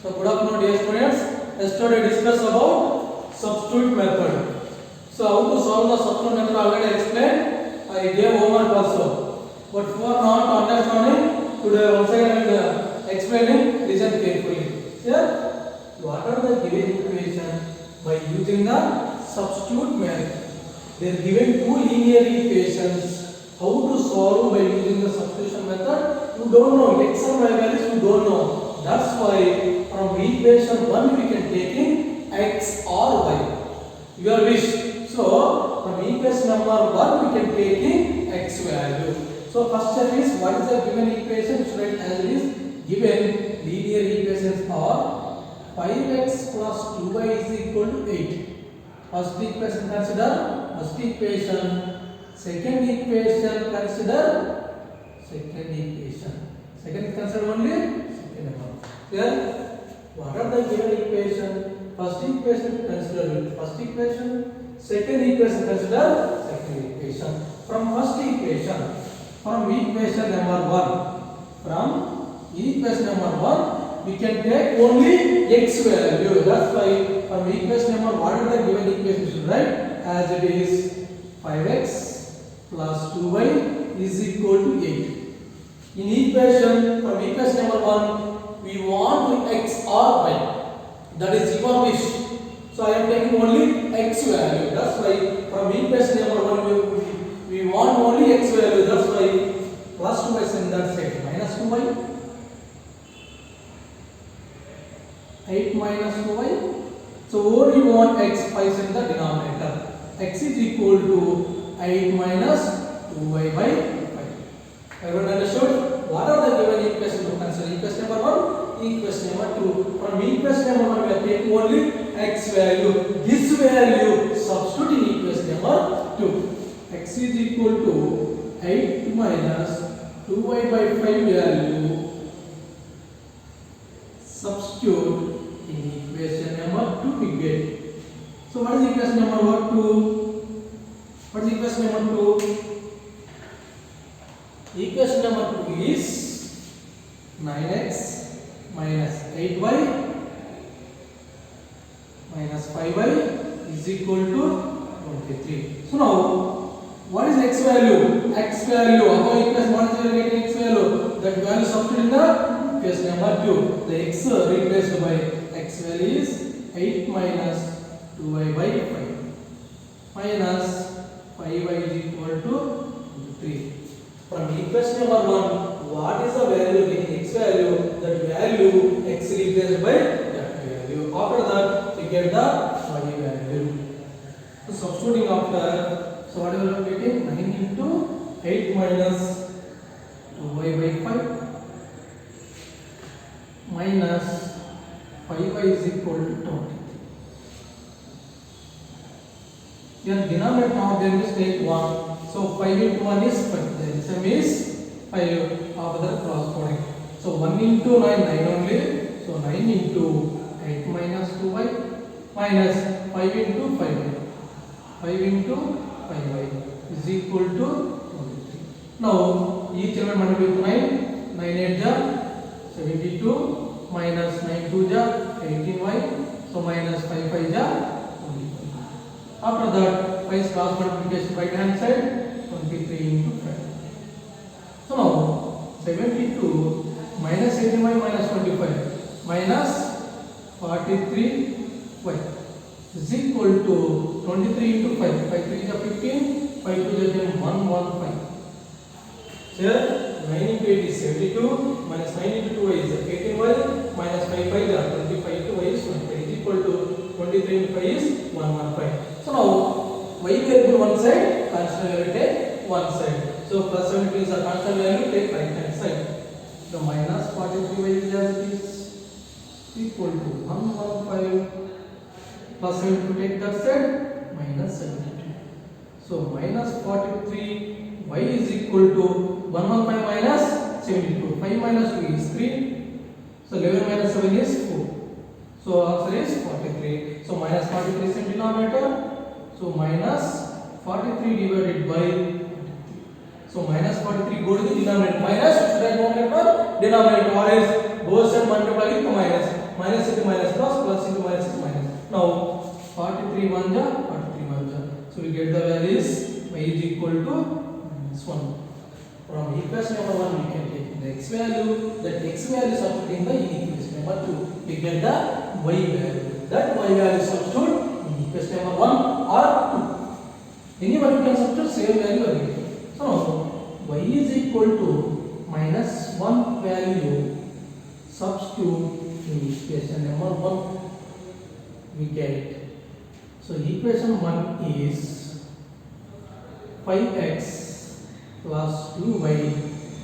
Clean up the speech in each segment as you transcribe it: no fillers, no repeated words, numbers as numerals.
So good afternoon dear students. Yesterday discussed about substitute method. So how to solve the substitute method already explained. I gave homework also. But for not understanding, today once again I will explaining. Listen carefully. Here, what are the given equation by using the substitute method? They are given two linear equations. How to solve by using the substitution method? You don't know. X and y values you don't know. That's why from equation 1 we can take in x or y. Your wish. So from equation number 1 we can take in x value. So first step is what is the given equation? Student, as it is given, linear equations are 5x plus 2y is equal to 8. First equation consider first equation. Second equation consider second equation. Second consider only second one. Clear? What are the given equation? First equation consider first equation. Second equation consider second equation. From first equation, from equation number 1, we can take only x value. That's why from equation number, what are the given equation? Right? As it is 5x plus 2y is equal to 8. In equation, from equation number 1, we want x or y. That is your wish. So I am taking only x value. That's why from equation number 1, we want only x value. That's why plus 2y in that side. Minus 2y. 8 minus 2y. So only we want x 5 in the denominator. X is equal to 8 minus 2y by 5. Everyone understood? What are the given equations to consider? Equation number 1, equation number 2. From equation number 1 we are taking only x value. This value substitute in equation number 2. X is equal to 8 minus 2y by 5 value. Substitute in equation number 2 we get. So what is equation number 2? What is equation number 2? Equation number 2 is 9x minus 8y minus 5y is equal to 23. So now, what is x value? X value. How equation what is getting x value? That value substitute in the equation number 2. The x replaced by x value is 8 minus 2y by 5 minus 5y is equal to 3. From equation number 1, what is the value getting x value? That value x replaced by that value. After that, we get the y value. So substituting after, so what are we getting? 9 into 8 minus 2y by 5 minus 5y is equal to 20. Here denominator now there is take 1. So 5 into 1 is 5. The sum is 5 after the cross coding. So 1 into 9, 9 only. So 9 into 8 minus 2y minus 5 into 5y. 5 into 5y is equal to 23. Now each element multiplied with 9. 9 8 ja 72 minus 9 2 ja 18y. So minus 5 5 ja 25. After that, 5 cross multiplication right hand side, 23 into 5. So now, 72 minus 18y minus 25 minus 43y is equal to 23 into 5. 5 3 is 15, 5 2 is 115. Here, 9 into 8 is 72, minus 9 into 2y is 18y, minus 5 5 is 25 into y is 25 is equal to 23 into 5 is 115. So now, y variable one side, constant value take one side. So plus 72 is a constant value, take right hand side. The minus 43y is as it is equal to 115 plus 72 take that side, minus 72. So minus 43 y is equal to 115 minus 72. 5 minus 2 is 3. So 11 minus 7 is 4. So answer is 43. So minus 43 is in denominator. So minus 43 divided by 43. So minus 43 go to the denominator. Minus should I go to denominator? Or is both sides multiply with minus. minus into minus plus into minus is minus. Now 43 1 ja 43 1 ja, so we get the values y is equal to -1. From equation number 1 we can take the x value, that x value substituting the in equation number 2 we get the y value, that y value substitute in equation number 1 or 2, anyone you can substitute same value again. So y is equal to -1 value substitute in equation number 1 we get. So equation 1 is 5x plus 2y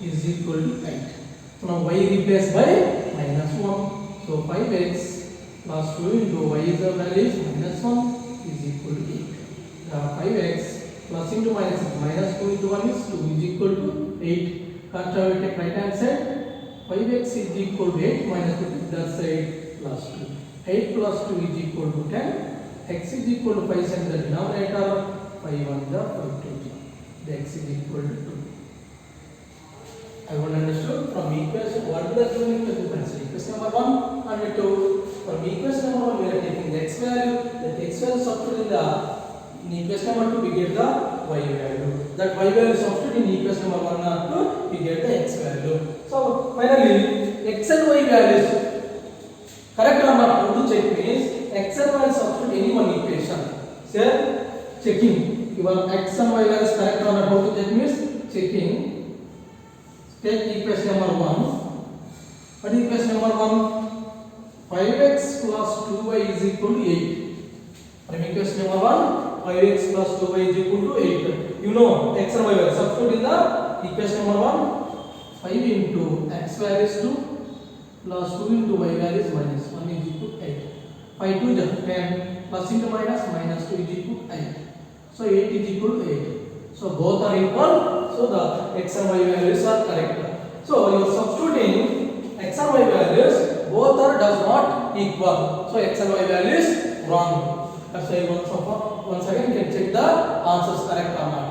is equal to 8. So now y replaced by -1. So 5x plus 2 into y is the value is -1 is equal to 8. 5x plus into minus minus 2 into 1 is 2 is equal to 8. First I will take right hand side. 5x is equal to 8 minus 2 that side plus 2. 8 plus 2 is equal to 10. X is equal to 5 send the denominator. 5 1 the 5 2 the x is equal to 2. I want understood from equation what is the given equation? Equation number 1 and 2. From equation number 1 we are taking the x value. That x value substitute in equation number 2 we get the y value. That y value substitute in equation number 1 or 2 we get the x value. So finally x and y values correct or not, how to check means x and y substitute any one equation. Say checking your x and y values correct or not, how to check means checking. Take equation number 1. What is equation number 1? 5x plus 2y is equal to 8. From equation number 1, 5x plus 2y is equal to 8. You know x and y value. Substitute in the equation number 1. 5 into x value is 2 plus 2 into y value is minus 1 is equal to 8. 5 2 is 10 plus into minus 2 is equal to 8. So 8 is equal to 8. So both are equal. So the x and y values are correct. So you are substituting x and y values both are does not equal. So x and y values wrong. That's why once again you can check the answers correct or not.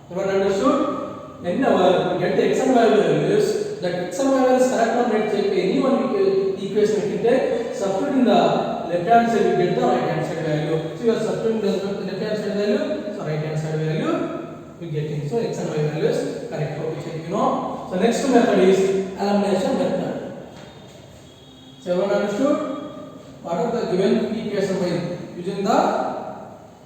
Everyone understood? Then we get the x and y values. That x and y values correct or not, check any one equation we can take. Substitute in the left hand side we get the right hand side value. So you are substituting the left hand side value, so right hand side value we getting. So x and y values correct. How to check, you know? So next method is elimination method. So everyone understood? What are the given equation by using the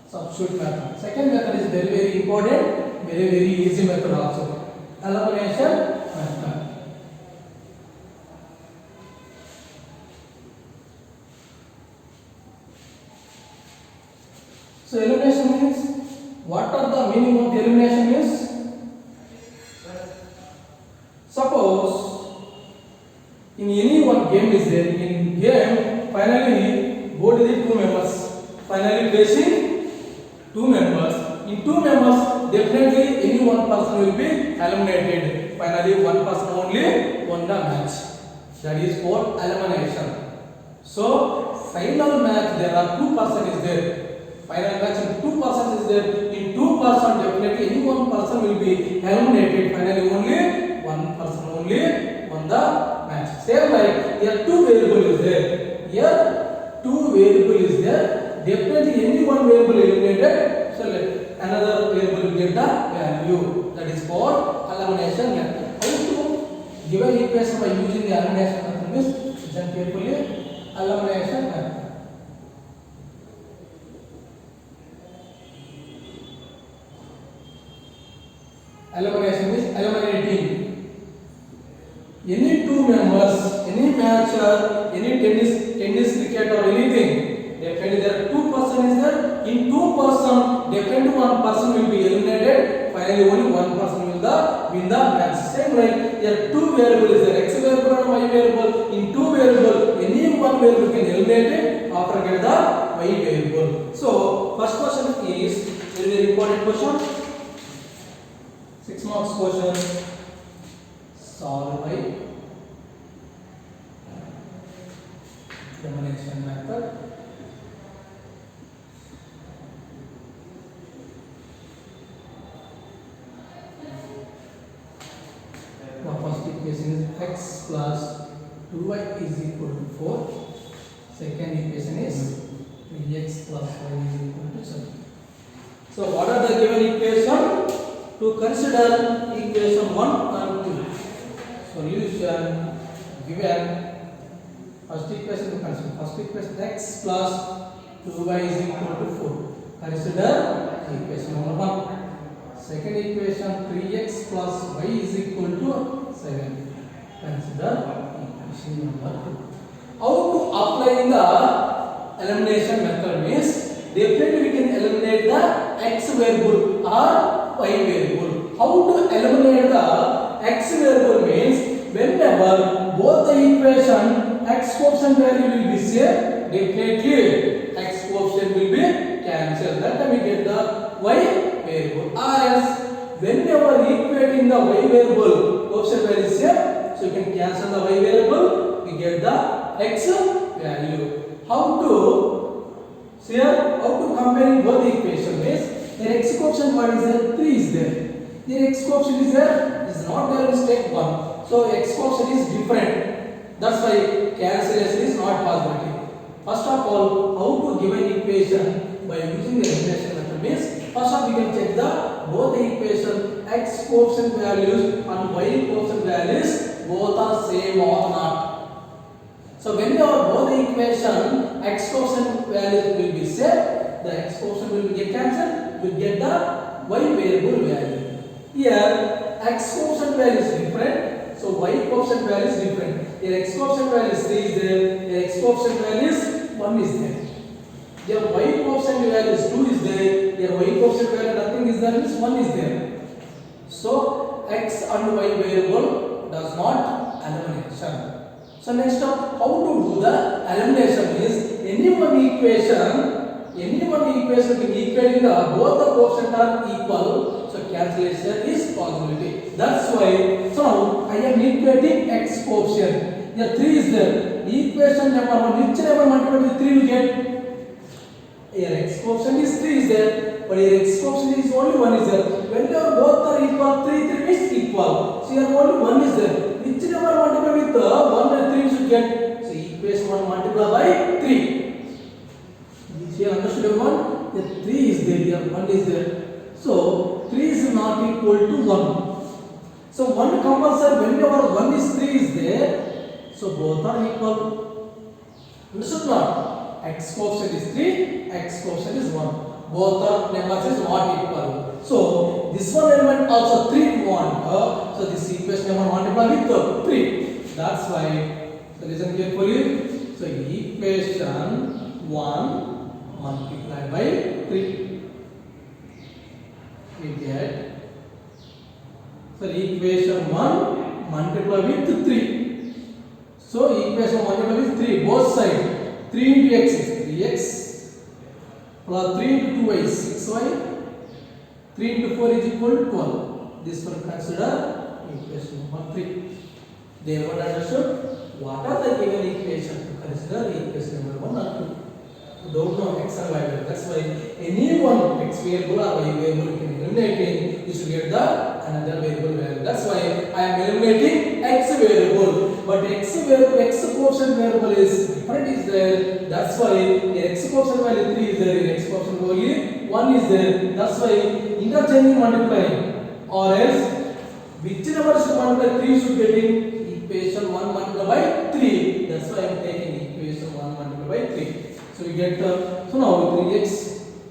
substitute method? Second method is very important, very easy method also. Elimination method. So elimination means, what are the meaning of elimination is? Suppose in any one game is there, in game finally both the two members finally facing two members. In two members definitely any one person will be eliminated. Finally one person only won the match. That is called elimination. So final match there are two person is there. Final match in two persons is there. In two person definitely any one person will be eliminated. Finally only one person only won the match. Same like here two variable is there. Here two variable is there. Definitely any one variable eliminated. So another variable will get the value. That is called elimination method. How to give an equation by using the elimination method? Listen carefully. Elimination method. Elimination is eliminating any two members, any matcher, any tennis cricket or anything. Definitely there are two person is there. In two person, definitely one person will be eliminated. Finally only one person will win the match. Same like there are two variables is there, x variable and y variable. In two variable, any one variable can eliminate it after get the y variable. So first question is very important question. 6 marks question. Solve by elimination method. The first equation is x plus 2y is equal to 4. Second equation is 3x plus y is equal to 7. So what are the given equation? To consider equation 1 and 2. Solution given. First equation to consider. First equation x plus 2y is equal to 4. Consider equation number 1. Second equation 3x plus y is equal to 7. Consider equation number 2. How to apply the elimination method means definitely we can eliminate the x variable or y variable. How to eliminate the x variable means whenever both the equation x quotient value will be same, definitely x quotient will be cancelled. That time we get the y variable. Or else whenever equating the y variable quotient value is same, so you can cancel the y variable, we get the x value. How to comparing both the equation means the x quotient what is there? 3 is there. The x quotient is there, is not there in step 1. So x quotient is different. That's why cancellation is not possible. First of all, how to give an equation by using the elimination method means first of we can check the both the equation x quotient values and y quotient values both are same or not. So whenever both the equation x quotient values will be same, the x quotient will get cancelled, we get the y variable value. Here x quotient value is different, so y quotient value is different. Here x quotient value is 3 is there, here x quotient value is 1 is there. Here y quotient value is 2 is there, here y quotient value nothing is there, means 1 is there. So x and y variable does not elimination. So next up, how to do the elimination is any one equation can equate in the both the quotient are equal, so cancellation is possibility. That's why so now I am equating x quotient. Here 3 is there. Equation number 1, which number multiplied with 3 we get? Here x quotient is 3 is there, but here x quotient is only 1 is there. Whenever both are equal, 3 is equal. So here only 1 is there. Which number multiplied with 1 and 3 should get? So equation 1 multiplied by 3. Here understood everyone? The 3 is there, here 1 is there. So 3 is not equal to 1. So 1 compulsory whenever 1 is 3 is there, so both are equal. Understood not? X quotient is 3, x quotient is 1. Both are numbers is not equal. So this one element also 3 we want. So this equation number multiply with 3. That's why. So listen carefully. So equation 1 multiplied by 3. We get. So equation 1 multiplied with 3. So equation multiplied with 3 both sides. 3 into x is 3x plus 3 into 2y is 6y. 3 into 4 is equal to 12. This one consider equation number 3. They have understood what are the given equation to consider equation number 1 or 2. Don't know x and y variable. That's why any one x variable or y variable you can eliminate, you should get the another variable value. That's why I am eliminating x variable. But x quotient variable is different is there. That's why the x quotient value 3 is there, x quotient only 1 is there. That's why interchanging multiplying, or else which number should multiply 3 should get in equation 1 multiplied by 3. That's why I am taking equation 1 multiplied by 3. So we get so now 3x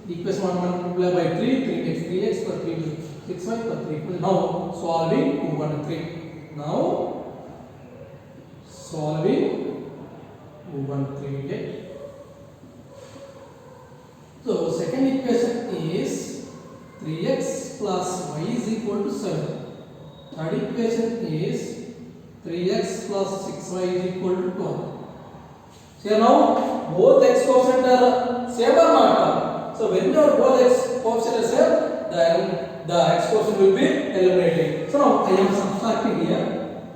equation 1 multiplied by 3, 3x plus 3 is 6y plus 3. Now solving 2 and 3. Now solving 2 and 3 we get. So second equation is 3x plus y is equal to 7. Third equation is 3x plus 6y is equal to 12. So now both x quotient are same or not? So whenever both x quotient are same, then the x quotient will be eliminated. So now I am subtracting here.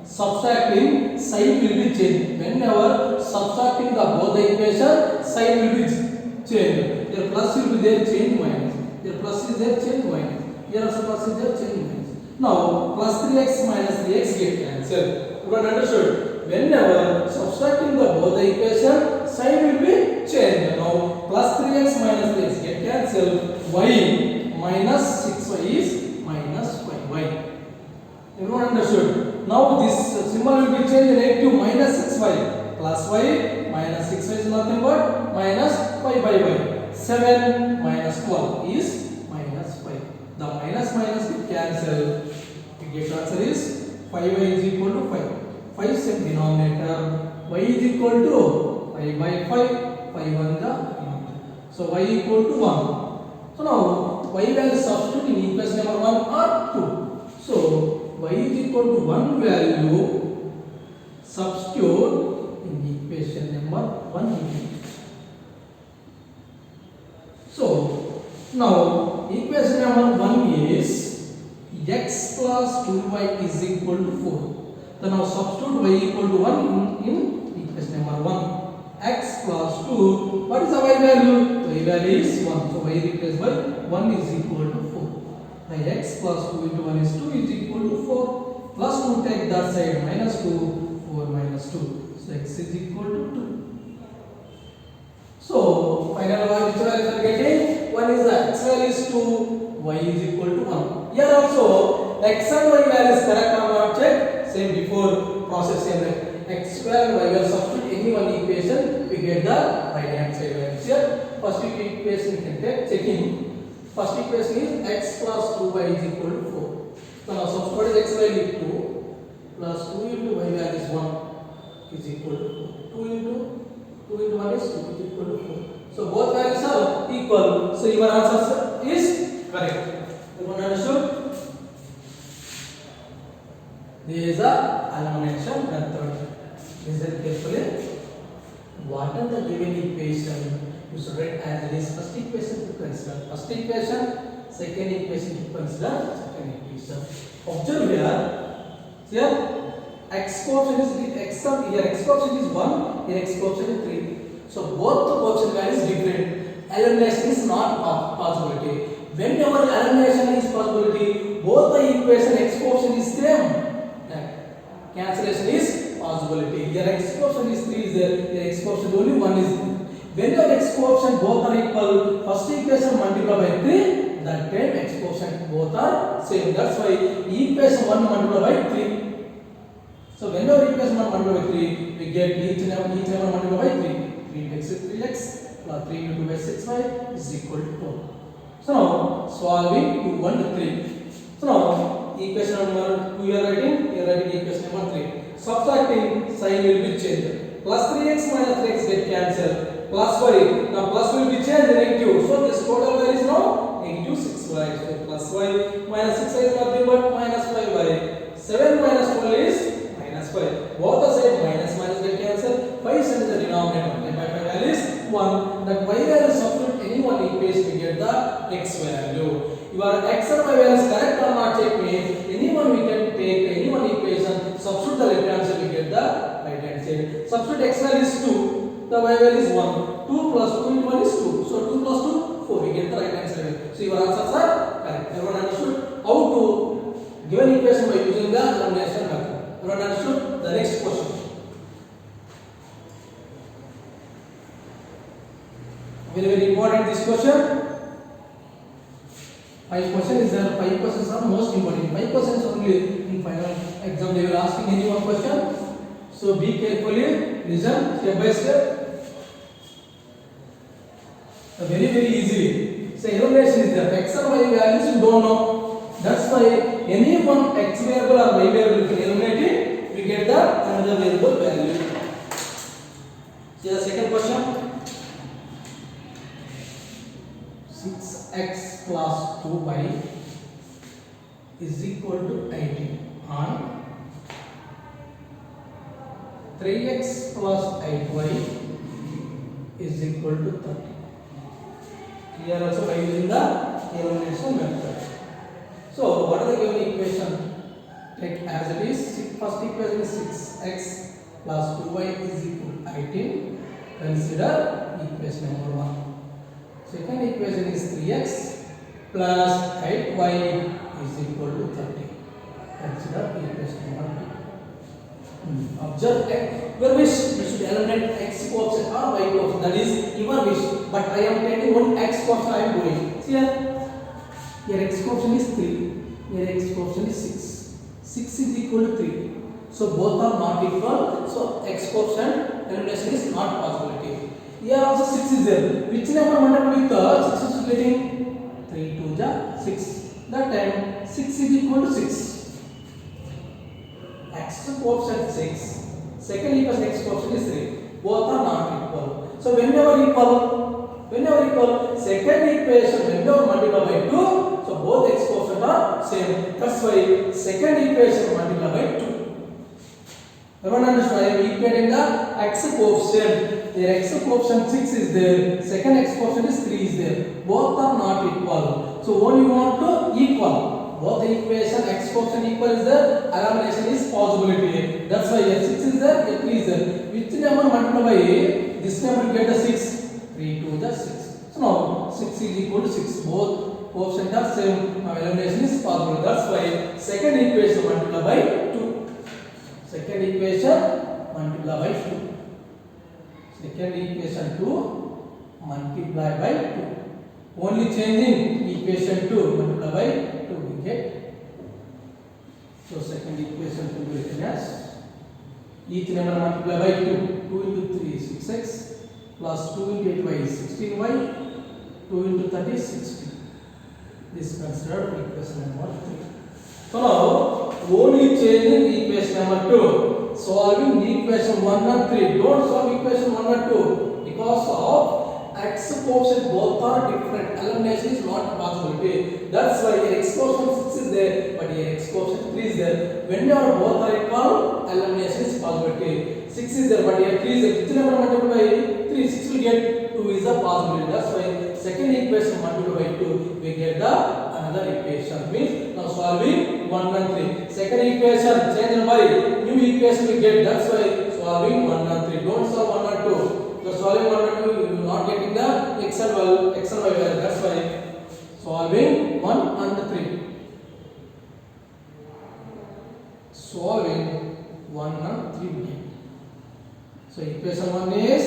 Subtracting sign will be changed. Whenever subtracting the both the equation, sign will be changed. Here plus will be there, change minus. Here plus is there, change minus. Here also plus is there, change minus. Now plus 3x minus 3x get cancelled. You got understood? Whenever subtracting the both the equation, sign will be y minus 6y is nothing but minus 5 by y. 7 minus 12 is minus 5. The minus minus will cancel. The get answer is 5y is equal to 5. 5 is denominator. Y is equal to 5 by 5. 5 1 the denominator. So y equal to 1. So now y value substitute in equation number 1 or 2. So y is equal to 1 value substitute in equation number 1. So now equation number 1 is x plus 2y is equal to 4. So now substitute y equal to 1 in equation number 1. X plus 2, what is the y value? Y value is 1. So y replaced by 1 is equal to 4. By x plus 2 into 1 is 2 is equal to 4. Plus 2 take that side, minus 2, 4 minus 2. So x is equal to 2. So final value which value are getting? One is the x value is 2, y is equal to 1. Here also x and y value is correct or not check. Same before process same like x square and y value substitute any one equation we get the right hand side values. Here first equation we can take checking. First equation is x plus 2y is equal to 4. So now substitute x value 2 plus 2 into y value is 1 is equal to 4. 2 into 1 is 2 is equal to 4. So both values are equal. So your answer is correct. Everyone understood? This is a elimination method. Listen carefully. What are the given equation? You should write as it is. First equation to consider first equation, second equation to consider second equation. Observe here x coefficient is x sum. Here x coefficient is 1. Here x coefficient is 3. So both the coefficient values is different. Elimination is not possibility. Whenever elimination is possibility, both the equation x coefficient is same. Cancellation is possibility. Here x coefficient is 3 is there. Here x coefficient only 1 is there. When your x coefficient both are equal, first equation multiplied by 3, that time x coefficient both are same. That's why equation 1 multiplied by 3. So when your equation 1 multiplied by 3, we get each number multiplied by 3. 3 x is 3x plus 3 into 2 by 6y is equal to 4. So now solving 2 1 to 3. So now equation number 2 you are writing equation number 3. Subtracting sign will be changed. Plus 3x minus 3x get cancelled. Plus y. Now plus will be changed negative. So this total value is now negative 6y. So plus y minus 6y is nothing but minus 5y. 7 minus 12 is minus 5. Both the side minus minus get cancelled. 5 is in the denominator. And by 5 value is 1. That y value substitute any one equation we get the x value. Your x and y value is correct or not check me. Anyone we can take any one equation, substitute the left hand side we get the right hand side. Substitute x value is 2, the y value is 1. 2 plus 2 into 1 is 2. So 2 plus 2, 4. We get the right hand side. So your answers are correct. Everyone understood how to given equation by using the elimination method. Everyone understood? The next question. Very important this question. 5 questions is there. 5 questions are most important. 5 questions only in final exam they will asking any one question. So be carefully, listen step by step. So very easily. So elimination is there. X and y values you don't know. That's why any one x variable or y variable you can eliminate it. We get the another variable value. See the second question. 6x plus 2y is equal to 18 and 3x plus 8y is equal to 30. Here also by using the elimination method. So what are the given equation? Take as it is. First equation is 6x plus 2y is equal to 18. Consider equation number 1. Second equation is 3x plus 8y is equal to 30. Consider equation number 2. Observe your wish. You should eliminate x coefficient or y coefficient. That is your wish. But I am taking one x coefficient I am doing. See here x coefficient is 3. Here x coefficient is 6. 6 is equal to 3. So both are not equal. So x coefficient elimination is not possibility. Here also 6 is there. Which number multiplied with 6 is getting 3 2 ja 6. That time 6 is equal to 6. X coefficient 6. Second equation x coefficient is 3. Both are not equal. So whenever equal, second equation whenever multiplied by 2, so both x coefficient are same. That's why second equation multiplied by 2. Everyone understand? I am equating the x coefficient. Here x coefficient 6 is there. Second x coefficient is 3 is there. Both are not equal. So what you want to equal? Both the equation x coefficient equal is there. Elimination is possibility. That's why here 6 is there, here 3 is there. Which number multiplied by this number get the 6? 3 2 the 6. So now 6 is equal to 6. Both coefficient are same. Now elimination is possible. That's why second equation multiplied by 2. Second equation multiplied by 2. Second equation 2 multiplied by 2. Only changing equation 2 multiplied by 2 we get. So second equation to be written as each number multiplied by 2. 2 into 3 is 6x plus 2 into 8y is 16y. 2 into 30 is 60. This is considered equation number 3. So now only changing equation number 2. Solving equation 1 and 3. Don't solve equation 1 and 2 because of x coefficient both are different. Elimination is not possibility. That's why here x coefficient 6 is there, but here x coefficient 3 is there. Whenever both are equal, elimination is possibility. 6 is there, but here 3 is there. Which number multiplied by 3? 6 will get 2 is a possibility. That's why second equation multiplied by 2 we get the another equation. Means now solving 1 and 3. Second equation changed by new equation we get. That's why solving 1 and 3. Don't solve 1 and 2. So solving 1 and 2 you will not getting the x and y value. That's why solving 1 and 3. Solving 1 and 3 we get. So equation 1 is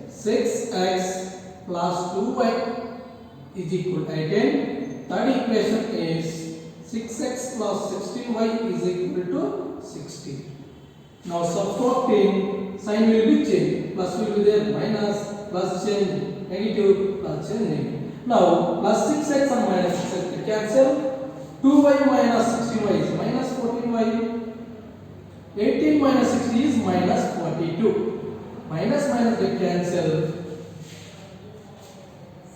6x plus 2y is equal to 18. Third equation is 6x plus 16y is equal to 60. Now subtracting sign will be changed. Plus will be there, minus, plus change, negative, plus change, negative. Now plus 6x and minus 6x we cancel. 2y minus 16y is minus 14y. 18 minus 60 is minus 42. Minus minus get cancel.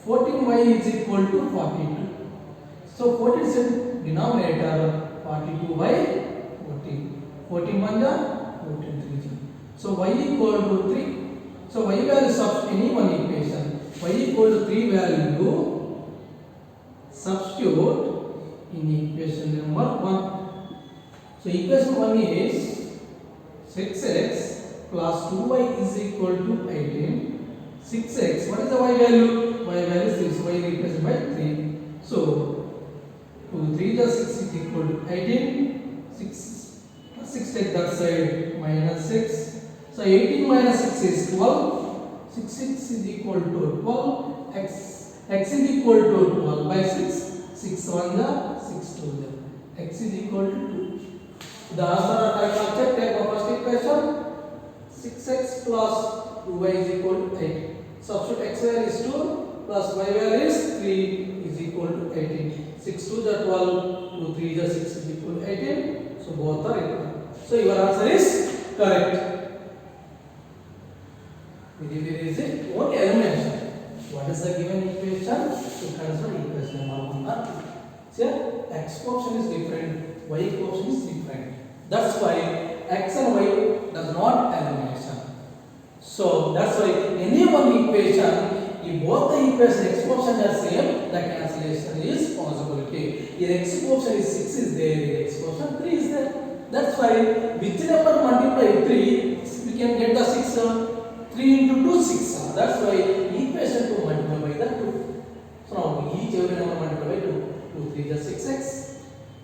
14y is equal to 42. So 14 is denominator, 42 by 14. 14 1 ja, 14 3 ja. So y equal to 3. So y value of any one equation. Y equal to 3 value substitute in equation number 1. So equation 1 is 6x plus 2y is equal to 18. 6x, what is the y value? Y value is 3, so y replaced by 3. So 2 3 is 6 is equal to 18. 6 take that side, minus 6. So 18 minus 6 is 12. 6 is equal to 12. X is equal to 12 by 6. 6 1 the 6 2 the. X is equal to 2. The answer I can check. Take the first equation. 6x plus 2y is equal to 8. Substitute x value is 2 plus y value is 3 is equal to 18. 6 2 the 12, 2 3 the 6 is equal to 18. So both are equal. So your answer is correct. It is only elimination. What is the given equation? To consider equation number 1 or 2. See, x coefficient is different, y coefficient is different. That's why x and y does not elimination. So that's why any one equation, if both the equation x coefficient are same, the cancellation is possibility. Here x coefficient is 6 is there, here x coefficient 3 is there. That's why which number multiply 3, we can get the 6. 3 into 2 6. That's why equation 2 multiply by the 2. So now each every number multiply by 2. 2 3 is 6x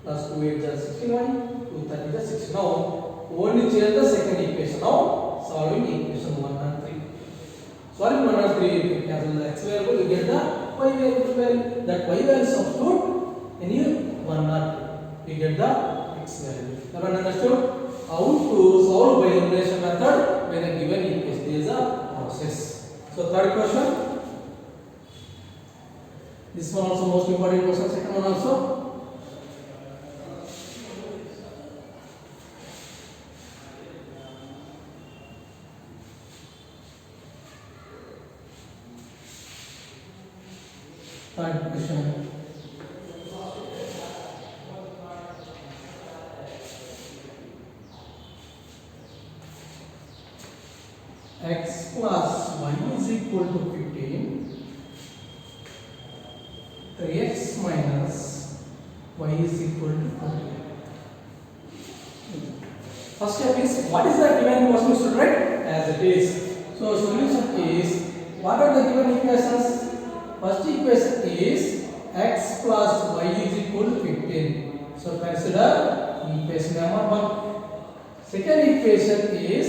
plus 2 8 is 16y. 2 30 is 6. Now only change the second equation. Now solving equation 1 and 3. Solving 1 and 3, you cancel the x variable, you get the y variable. That y value substitute any 1 or 2. You get the x value. Everyone understood how to solve by elimination method when a given equation? is a process. So third question. This one also most important question. Second one also. Third question. X plus y is equal to 15. 3x minus y is equal to 40. First step is, what is the given question we should write as it is. So solution is, what are the given equations? First equation is x plus y is equal to 15. So consider equation number 1. Second equation is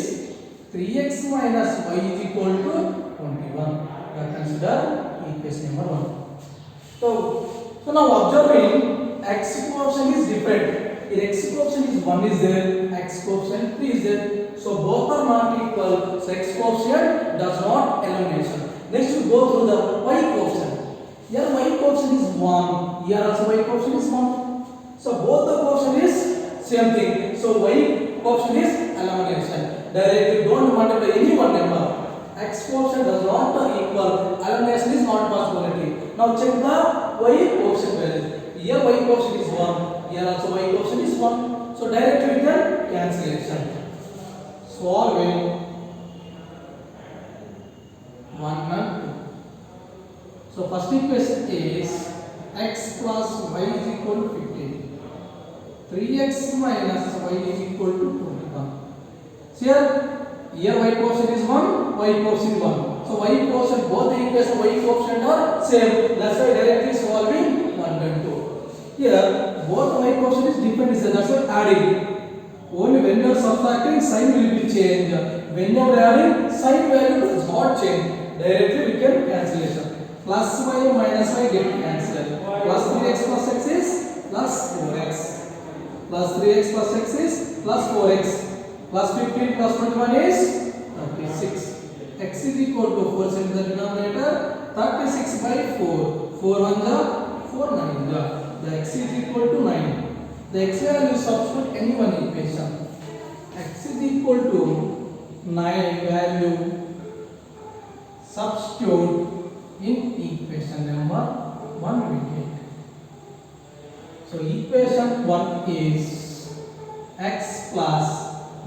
3x minus y is equal to 21. Consider equation number 1. So now observing x coefficient is different. In x coefficient is 1 is there, x coefficient 3 is there. So both are not equal. So x coefficient does not elimination. Next we go through the y coefficient. Here y coefficient is 1. Here also y coefficient is 1. So both the coefficient is same thing. So y coefficient is elimination. Directly don't multiply any one number. X coefficient does not equal. Elimination is not possibility. Now check the y coefficient value. Here y coefficient is 1. Here also y coefficient is 1. So directly we can cancellation. Solving 1 and 2. So first equation is x plus y is equal to 15. 3x minus y is equal to 21. So here y coefficient is 1, y coefficient is 1. So y coefficient, both the equation y coefficient are same. That's why directly solving 1 and 2. Here both y coefficient is different, that's why adding. Only when you are subtracting, sign will be changed. When you are adding, sign value does not change. Directly we can cancellation. Plus y minus y get cancelled. Plus 3x plus x is plus 4x. Plus 3x plus x is plus 4x. Plus 15 plus 21 is 36. X is equal to 4 in the denominator. 36 by 4. 4 1 ja, 4 9 ja. The x is equal to 9. The x value substitute any one equation. X is equal to 9 value substitute in equation number 1 we get. So equation 1 is x plus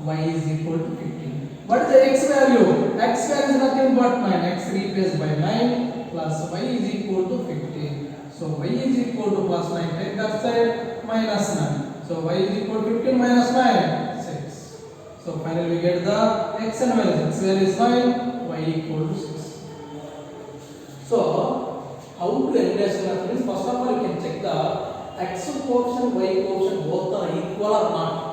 y is equal to 15. What is the x value? X value is nothing but 9. X replaced by 9 plus y is equal to 15. So y is equal to plus 9. Take that side, minus 9. So y is equal to 15 minus 9, 6. So finally we get the x and value. X value is 9, y equal to 6. So how to eliminate that means, first of all you can check the x coefficient, y coefficient both are equal or not.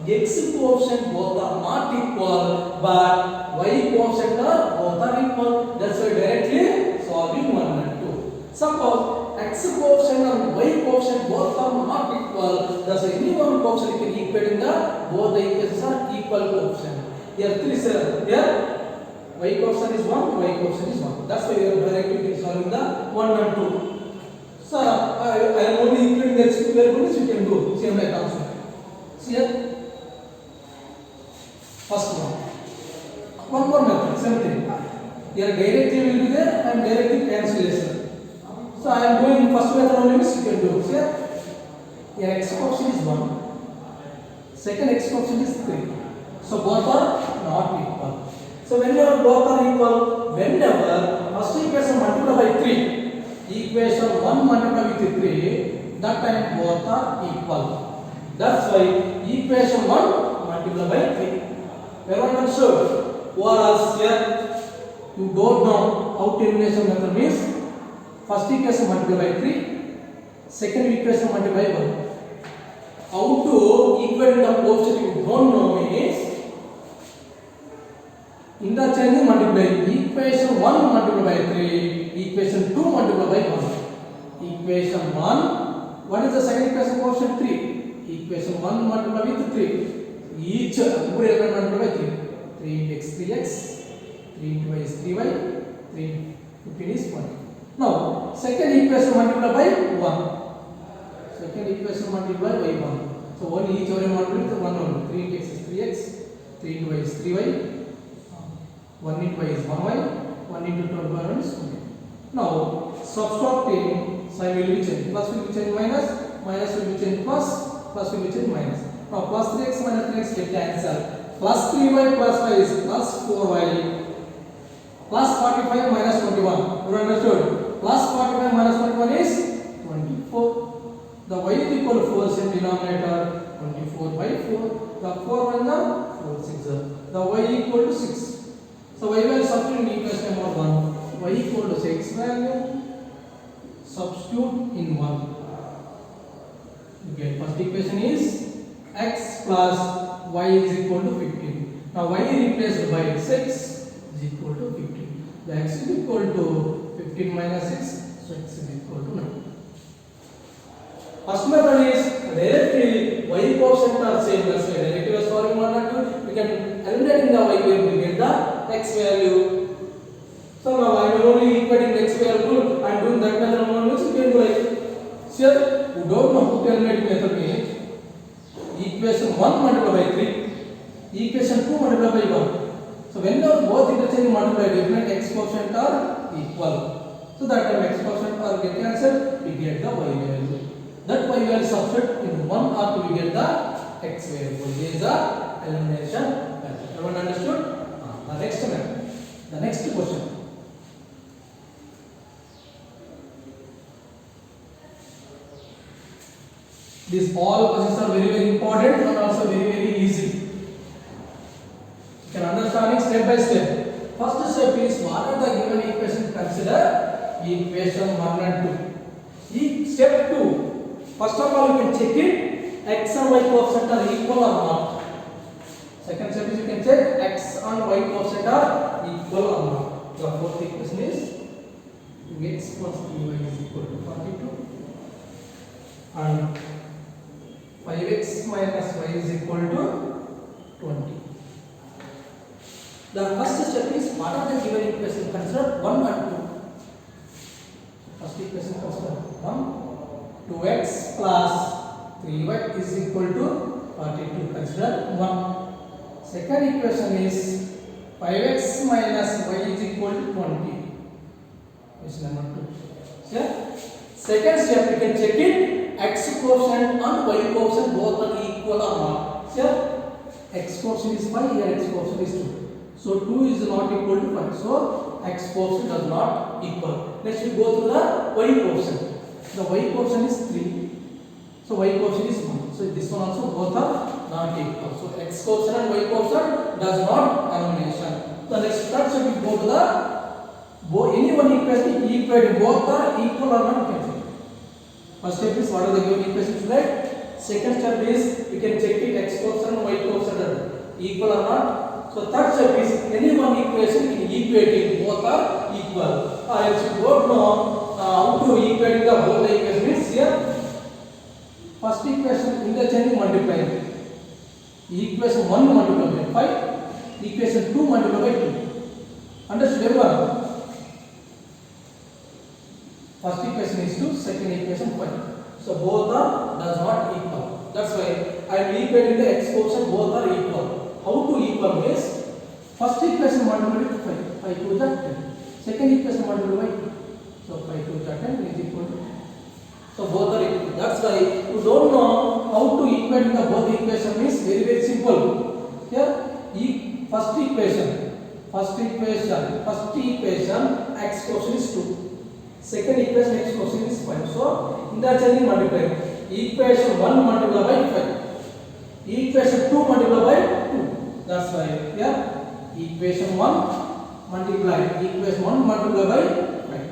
X coefficient both are not equal, but y coefficient are both are equal. That's why directly solving 1 and 2. Suppose x coefficient and y coefficient both are not equal. That's why any one coefficient you can equate in the both the equations are equal coefficient. Here 3 here y coefficient is 1, y coefficient is 1. That's why we are directly solving the 1 and 2. So I am only including the x variables, you can do same like also. See here. First one more method, same thing. Here directly will be there and directly cancellation. So I am doing first method only, means you can do. See here x coefficient is 1. Second x coefficient is 3. So both are not equal. So whenever both are equal, whenever first equation multiplied by 3, equation 1 multiplied with 3, that time both are equal. That's why equation 1 multiplied by 3. Everyone understood? Whereas here you don't know how elimination method means. First equation multiplied by 3, second equation multiplied by 1. How to equate the coefficient you don't know means interchanging multiply. Equation 1 multiplied by 3, equation 2 multiplied by 1. Equation 1, what is the second equation coefficient? 3. Equation 1 multiplied with 3. Each element multiplied by 3. 3 into x, 3x. 3 into y is 3y, 3, 15 is 20. Now, second equation multiplied by 1. Second equation multiplied by 1. So, 1 each over multiplied with 1 only. 3 into x is 3x, 3 into y is 3y, 1 into y is 1y, 1 into 12 is 20. Now, subtracting sign will be changed. Plus will be changed minus, minus will be changed plus, plus will be changed minus. Now, plus 3x minus 3x get the answer. Plus 3y plus y is plus 4y. Plus 45 minus 21. You understood? Plus 45 minus 21 is 24. The y is equal to 4 in denominator. 24 by 4. The 4 1 the 4 6. The y equal to 6. So y value substitute in equation number 1. Y equal to 6 value. Substitute in 1. You get first equation is x plus y is equal to 15. Now y replaced by 6 is equal to 15. The x is equal to 15 minus 6, so x is equal to 9. First method is directly y coefficient are same. That's why directly we are solving one or two. We can eliminate in the y value to get the x value. So now I will only equating the x value and doing that method only. So you can do like here. You don't know how to eliminate method means equation 1 multiplied by 3, equation 2 multiplied by 1. So when both interchange multiplied, definite x coefficient are equal. So that time x coefficient are get cancelled, we get the y value. That y value substitute in 1 or 2 we get the x value. This is the elimination method. Everyone understood? The next method. The next question. These all questions are very important and also very easy. You can understand it step by step. First step is what are the given equations? Consider equation 1 and 2. Step 2. First of all, you can check it. X and y coefficient are equal or not. Second step is you can check x and y coefficient are equal or not. The fourth equation is 2x plus 3y is equal to 42. And 5x minus y is equal to 20. The first step is what are the given equations? Consider 1 and 2. First equation consider 1. 2x plus 3y is equal to 42. Consider 1. Second equation is 5x minus y is equal to 20. Question number 2. Yeah? Second step you can check it. X coefficient and y coefficient both are equal or not. Here x coefficient is 5, here x coefficient is 2. So 2 is not equal to 5. So x coefficient does not equal. Next we go to the y coefficient. The y coefficient is 3. So y coefficient is 1. So this one also both are not equal. So x coefficient and y coefficient does not elimination. The next step should we go to the any one equation equate both are equal or not. First step is what are the given equations, right? Second step is we can check it x coefficient and y coefficient are equal or not. So third step is any one equation in equating both are equal. Or else you don't know how to equate the both the equations. Here first equation interchanging multiplying. Equation 1 multiplied by 5, equation 2 multiplied by 2. Understood everyone? First equation is 2, second equation 5. So both are does not equal. That's why I am equating the x coefficient both are equal. How to equal is first equation multiplied by 5. 5 2 is 10. Second equation multiplied by 2. So 5 2 is 10 is equal to 10. So both are equal. That's why you don't know how to equate the both equation is very simple. Here first equation x coefficient is 2. Second equation x coefficient is 5. So interchanging multiply. Equation 1 multiplied by 5. Equation 2 multiplied by 2. That's why here equation 1 multiply. Equation 1 multiplied by 5.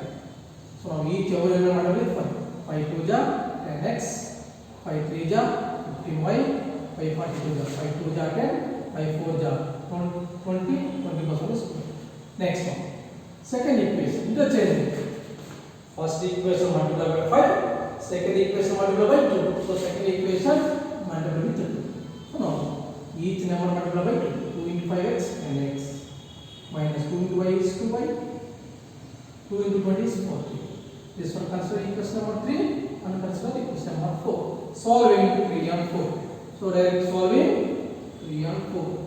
So now each over multiplied by 5. 5 2 ja 10x. 5 3 ja 15y. 5 42 ja 5 2 ja 10. 5 4 ja 20. 20% is 2. Next one. Second equation interchanging. First equation multiplied by 5, second equation multiplied by 2. So second equation multiplied by 2. So now each number multiplied by 2. 2 into 5x and x. minus 2 into y is 2y. 2 into 20 is 40. This one consider equation number 3 and consider equation number 4. Solving 3 and 4. So direct solving 3 and 4.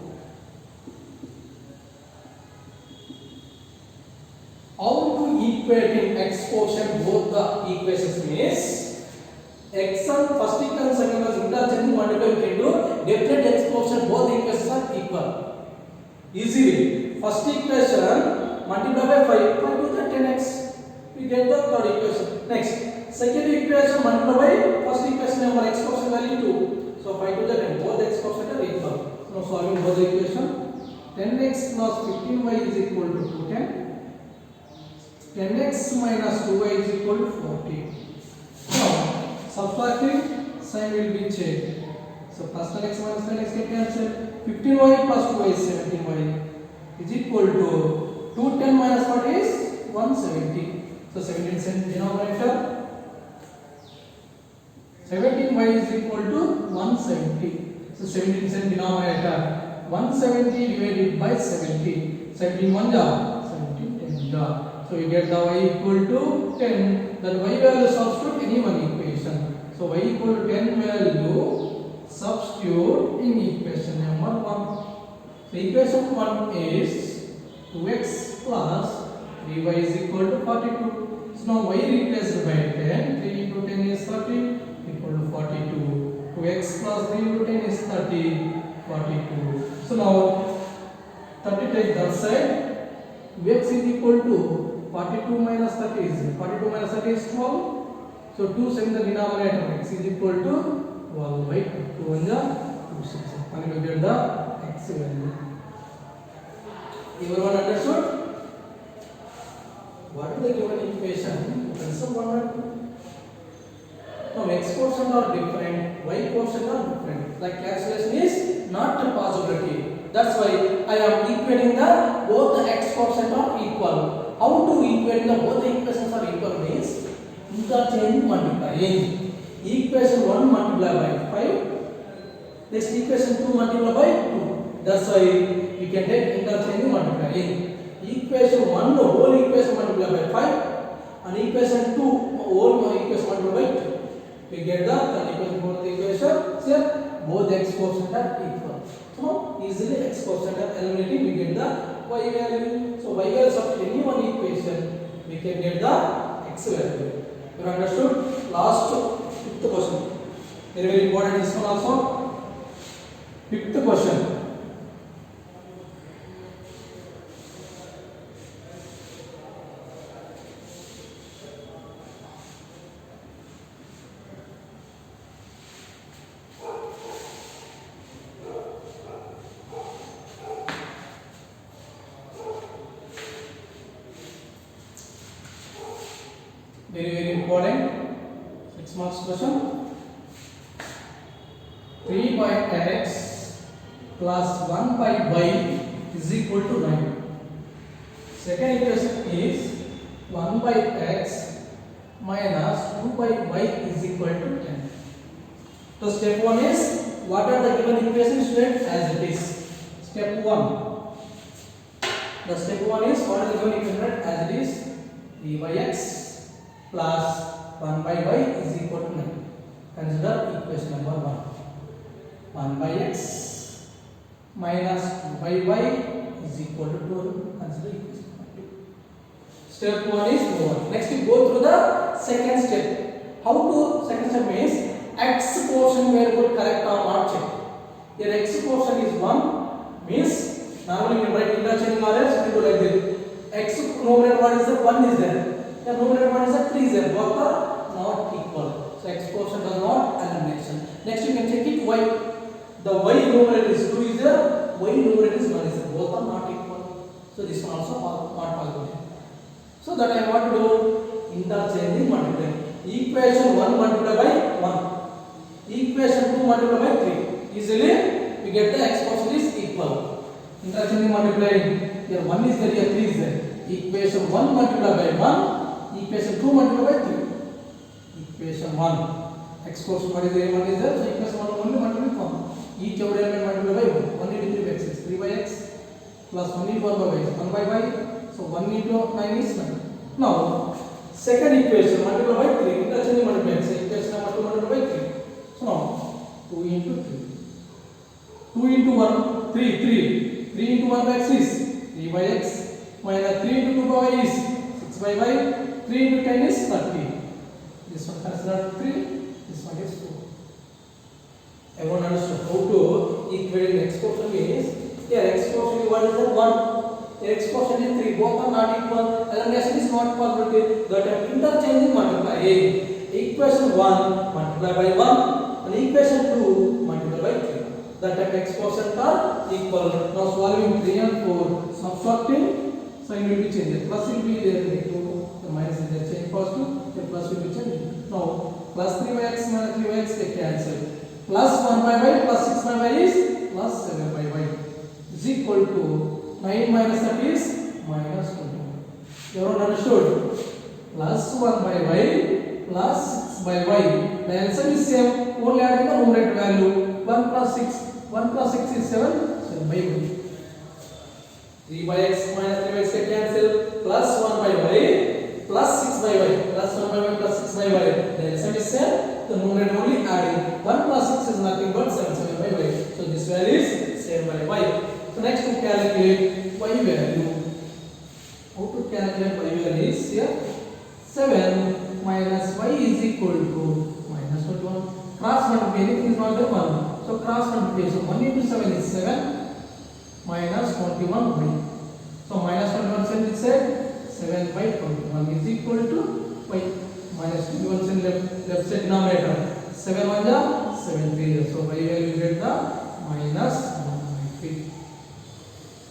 How to equate in x quotient both the equations means x and first equation second equation interchange multiply we can do definite x quotient both the equations are equal. Easily first equation multiply by 5 to the 10x we get the third equation. Next second equation multiply by first equation number x quotient value 2, so 5 to the 10 both x quotient are equal. Now solving both the equation 10x plus 15y is equal to 210. 10x minus 2y is equal to 40. Now subtracting sign will be changed. So plus 10x minus 10x get cancelled. 15y plus 2y is 17y is equal to 210 minus 40 is 170. So 17 cent denominator. 17y is equal to 170. So 17 cent denominator. 170 divided by 70. 17 1 ja, 17 10 ja. So you get the y equal to 10. Then y value substitute any one equation. So y equal to 10 value substitute in equation number 1. So equation 1 is 2x plus 3y is equal to 42. So now y replaced by 10. 3 into 10 is 30 equal to 42. 2x plus 3 into 10 is 30, 42. So now 30 take that side. X is equal to 42 minus 30 is 42 minus 30 is 12. So 2 in the denominator. X is equal to 12 by 2 and 2 6. And we get the x value. Everyone understood? What is the given equation? Answer 1 and 2. Now x quotient are different, y quotient are different. Like cancellation is not a possibility. That's why I am equating the both the x quotient are equal. How to equate the both the equations are equal means interchange multiplying. Equation 1 multiply by 5. Next equation 2 multiply by 2. That's why we can take interchange multiplying. Equation 1 whole equation multiply by 5 and equation 2 whole equation multiply by 2. We get the third equation both the equations here both x quotient are equal. So easily x quotient are eliminating we get the y value. So y value of any one equation we can get the x value. You understood? Last fifth question. Very important this one also. Fifth question. Very important 6 marks question. 3 by x plus 1 by y is equal to 9. Second equation is 1 by x minus 2 by y is equal to 10. So step 1 is what are the given equations student as it is. Step 1. The step 1 is what is the given equation as it is. 3 by x plus 1 by y is equal to 9. Consider equation number 1. 1 by x minus 2 by y is equal to 2. Consider equation number 2. Step 1 is over. Next we go through the second step. How to second step means x quotient variable correct or not check. Here x quotient is 1 means normally we write interchanging or else we do like this. X numerator what is there? 1 is there. The numerator one is a 3 is there. Both are not equal. So x quotient is not elimination. Next you can check it y. The y numerator is 2 is there. Y numerator is 1 is there. Both are not equal. So this one also not possible. So that I want to do interchanging multiplying. Equation 1 multiplied by 1. Equation 2 multiplied by 3. Easily we get the x quotient is equal. Interchanging multiplying. Here 1 is there. Here 3 is there. Equation 1 multiplied by 1. Equation 2 multiplied by 3. Equation 1. X quotient what is there? 1 is there. So equation 1 only multiplied by 1. Each of element multiplied by 1. 1 into 3 by x is 3 by x plus 1 into 1 by y is 1 by y. So 1 into 9 is 9. Now second equation multiplied by 3. Interchanging multiplying. So equation number 2 multiplied by 3. So now 2 into 3. 2 into 1 3 3. 3 into 1 by x is 3 by x minus 3 into 2 by y is 6 by y. 3 into 10 is 30. This one consider 3. This one is 2. Everyone understood how to equate the x portion is here x portion is what is that 1, x portion is 3, both are not equal. Elimination is not possible. That time interchanging multiplying. Equation 1 multiplied by 1 and equation 2 multiplied by 3. That time x portion are equal. Now solving 3 and 4, subtracting sign will be changed. Plus will be there, the minus is there, change positive, the plus will be changed. Now plus 3 by x minus 3 by x they cancel. Plus 1 by y plus 6 by y is plus 7 by y is equal to 9 minus 30 is minus 21. Everyone understood? Plus 1 by y plus 6 by y. The answer is same. Only adding the numerator value. 1 plus 6. 1 plus 6 is 7. 7 by y. 3 by x minus 3 by x get cancel. Plus 1 by y plus 6 by y. Plus 1 by y plus 6 by y. The answer is same. The numerator only adding 1 plus 6 is nothing but 7 by y. So this value is 7 by y. So next to calculate y value. How to calculate y value is here 7 minus y is equal to minus 21. Cross multiplication is not the 1. So cross multiplication 1 into 7 is 7 minus 21y. So minus 21 cent is said 7 by 21 is equal to y. Minus 21 is in left side denominator. 7 1 7 3. So y value get the minus 1 by 3.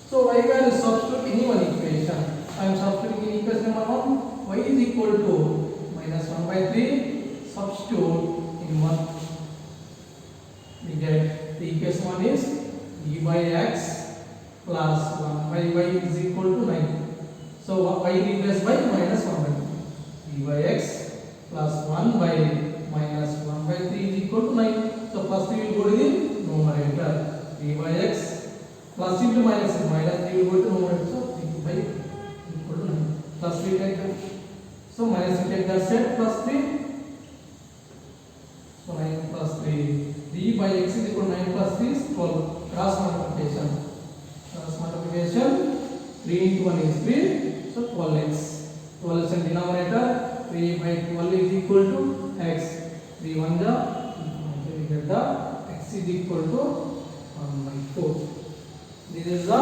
So y value substitute any one equation. I am substituting in equation number 1. Y is equal to minus 1 by 3. Substitute in 1. We get the equation 1 is d by x plus 1 by y is equal to 9. So y replaced by minus 1 by 3. D by x plus 1 by minus 1 by 3 is equal to 9. So plus 3 will go to the numerator. D by x plus into minus is minus 3 will go to numerator. So 3 by equal to 9. Plus 3 take that. So minus 3 take that set plus 3. So 9 plus 3. D by x is equal to 9 plus 3 is 12. Cross multiplication. Cross multiplication 3 into 1 is 3. So 12x. 12 is in denominator. 3 by 12 is equal to x. 3 1 ja, we get the x is equal to 1 by 4. This is the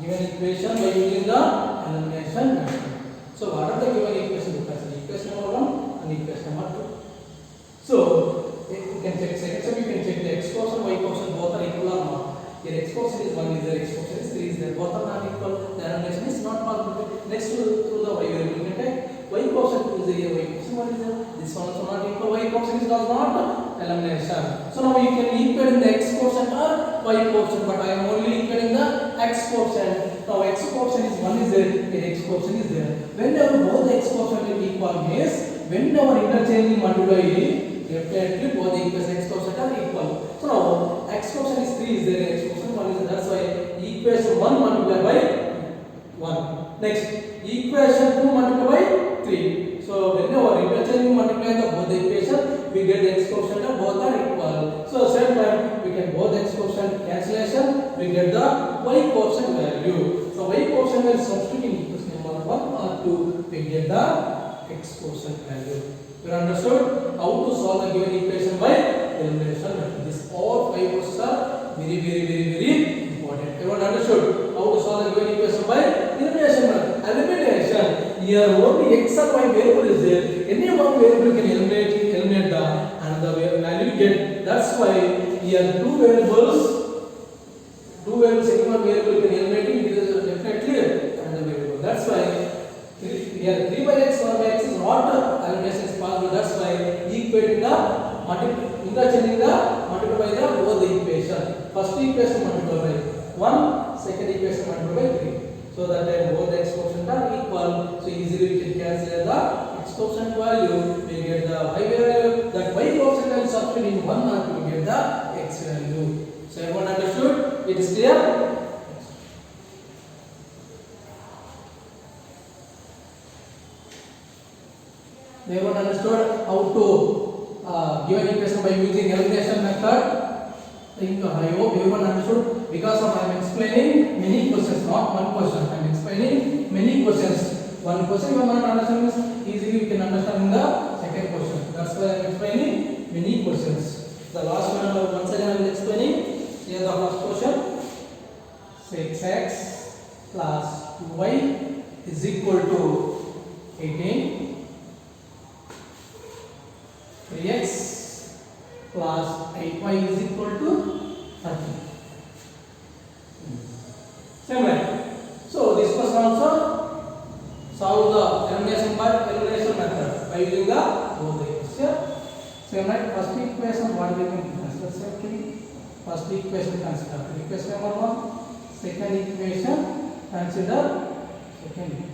given equation by using the elimination method. So what are the given equation? Equation number 1 and equation number 2. So you can check second step, you can check the x portion, y portion both are equal or not. Here x portion is 1 is there, x portion is 3 is there, both are not equal. The elimination is not possible. Next through the y variable you can take y portion is there, y portion what is there. This one also not equal. Y portion is does not elimination. So now you can equate the x portion or y portion, but I am only equating the x portion. Now x portion is 1 is there, and x portion is there. Whenever both the x portion will be equal means whenever interchanging multiply definitely both the equation x portion are equal. So now x portion is 3 is there, x portion 1 is there. That's why equation 1 multiplied by 1. Next equation 2 multiplied by 3. So whenever interchanging multiply the both the equation, we get the x portion and both are equal. So same time we can both x portion cancellation, we get the y portion value. So y portion will substitute in equation number 1 or 2, we get the x portion value. You understood how to solve the given equation by elimination method. This all 5 processes are very important. Everyone understood how to solve the given equation by elimination method. Elimination. Here only x and y variable is there. Any one variable can eliminate the another value you get. That's why here two variables, any one variable can eliminate it is definitely another variable. That's why here 3 by x 1 by x is not elimination is possible. That's why equating the interchanging the multiply by the both the equation. First equation multiply by 1, second equation multiply by 3. So that time both the x portion are equal. So easily we can cancel the x portion value. We get the y value. That y portion value substitute in 1 and we get the x value. So everyone understood? It is clear? They were understood how to give an equation by using elimination method. I hope everyone understood, because of I am explaining many questions, not one question. I am explaining many questions. One question you are not understanding, easily you can understand in the second question. That's why I am explaining many questions. The last one once again I will explaining. Here the first question: 6x plus 2y is equal to 18. 3x plus 8y is equal to 30. Same way. So this question also solve the elimination method by using the both equations. Same like first equation, what we can consider separately. First equation consider equation number 1. Second equation consider second equation.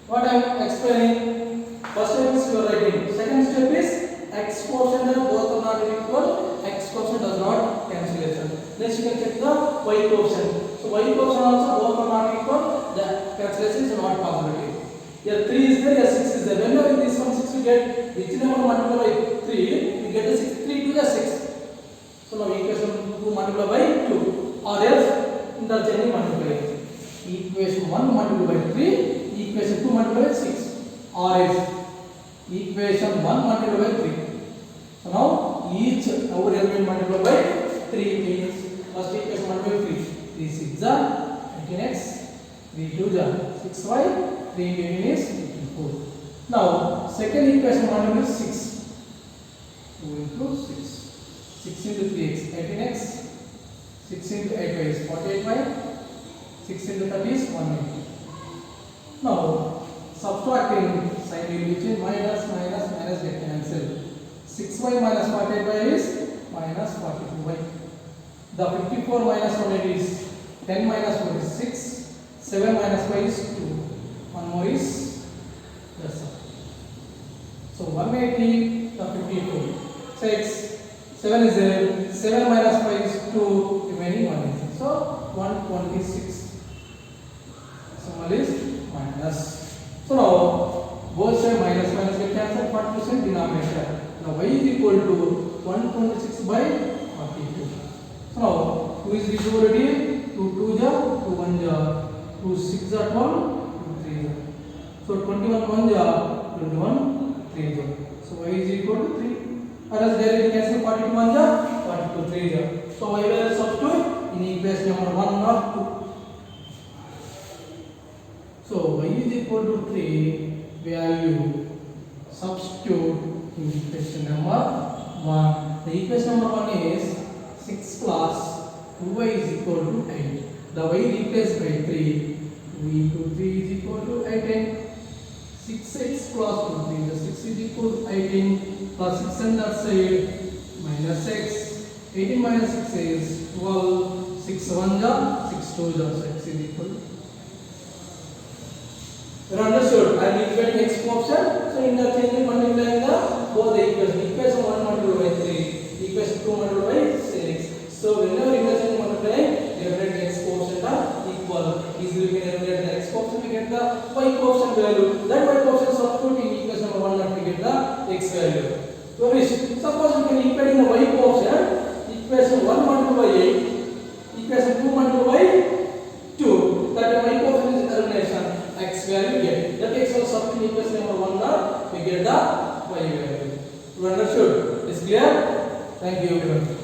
What I am explaining, first step is your writing. Second step is x quotient, both are not equal. X quotient does not cancellation. Next you can check the y quotient. So y quotient also both are not equal. The cancellation is not possible. Here 3 is there, here 6 is there. Whenever this one 6 you get, which number multiplied by 3, you get the 6. 3 to the 6. So now equation 2 multiplied by 2, or else interchanging multiply. Equation 1 multiplied by 3. Equation 2 multiplied by 6, or else equation 1 multiplied by 3. So now each our element multiplied by 3 means first equation multiplied by 3. 3 6 are 18x, 3 2 are 6y, 3 18 is 54. Now second equation multiplied by 6. 2 into 6. 6 into 3x, 18x. 6 into 8y is 48y. 6 into 30 is 180. Now, subtracting sign will be changed, minus get cancelled. 6y minus 48y is minus 42y. The 54 minus 180 is 10 minus 4 is 6. 7 minus 5 is 2. One more is plus. So 180, the 54. 6. 7 is there. 7 minus 5 is 2. Remaining 1 is. So 126. Symbol is minus. So now both side minus get cancelled, 40% denominator. Now y is equal to 126 by 42. So now 2 is divided here, 2 2 ja, 2 1 ja, 2 6 ja 12, 2 3 ja. So 21 1 ja, 21 3 ja. So y is equal to 3. Whereas directly cancel 42 1 ja, 42 3 ja. So y will substitute in equation number 1 or 2. So y is equal to 3, value substitute in equation number 1. The equation number 1 is 6 plus 2y is equal to 8. The y replaced by 3. 2 into 3 is equal to 18. 6x plus 2, 3. The 6 is equal to 18 plus 6 on that side minus x. 18 minus 6 is 12. 6 1 ja, 6 2 ja. So x is equal to. You understood? I am equating x quotient. So interchanging multiplying the both the equations. Equation 1 multiplied by 3. Equation 2 multiplied by 6. So whenever interchanging multiplying, definitely x quotient are equal. Easily we can eliminate the x quotient, we get the y quotient value. That y quotient substitute in equation number 1 and we get the x value. So suppose we can equate in the y quotient. Equation 1 multiplied by 8. Equation 2 multiplied by 2. That y quotient is elimination. X value get. That x will substitute in equation number 1 now we get the y value. You understood? Is clear? Thank you everyone.